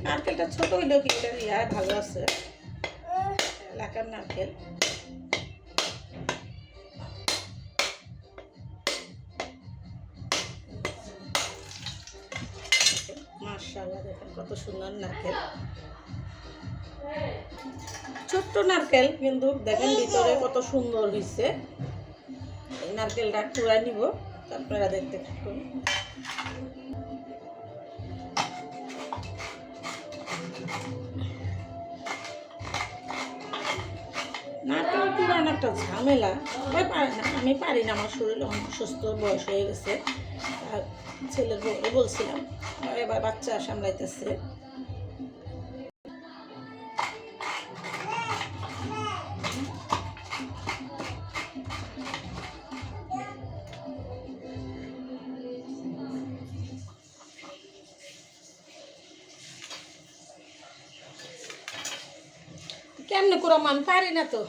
নারকেলটা ছোট হইলেও কি এটা ইয়া ভালো আছে, এলাকার নারকেল। মাশাআল্লাহ, দেখেন কত সুন্দর নারকেল, ছোট্ট নারকেল কিন্তু দেখেন ভিতরে কত সুন্দর হয়েছে। এই নারকেলটা কুড়াই নিব, আপনারা দেখতে থাকুন। নারকেল কুড়ানো একটা ঝামেলা, আমি পারি না, আমার শরীর অসুস্থ, বয়স হয়ে গেছে। আর ছেলের বউকে বলছিলাম, এবার বাচ্চা সামলাইতেছে। কেমনে কুড়াম, আমি পারি না তো।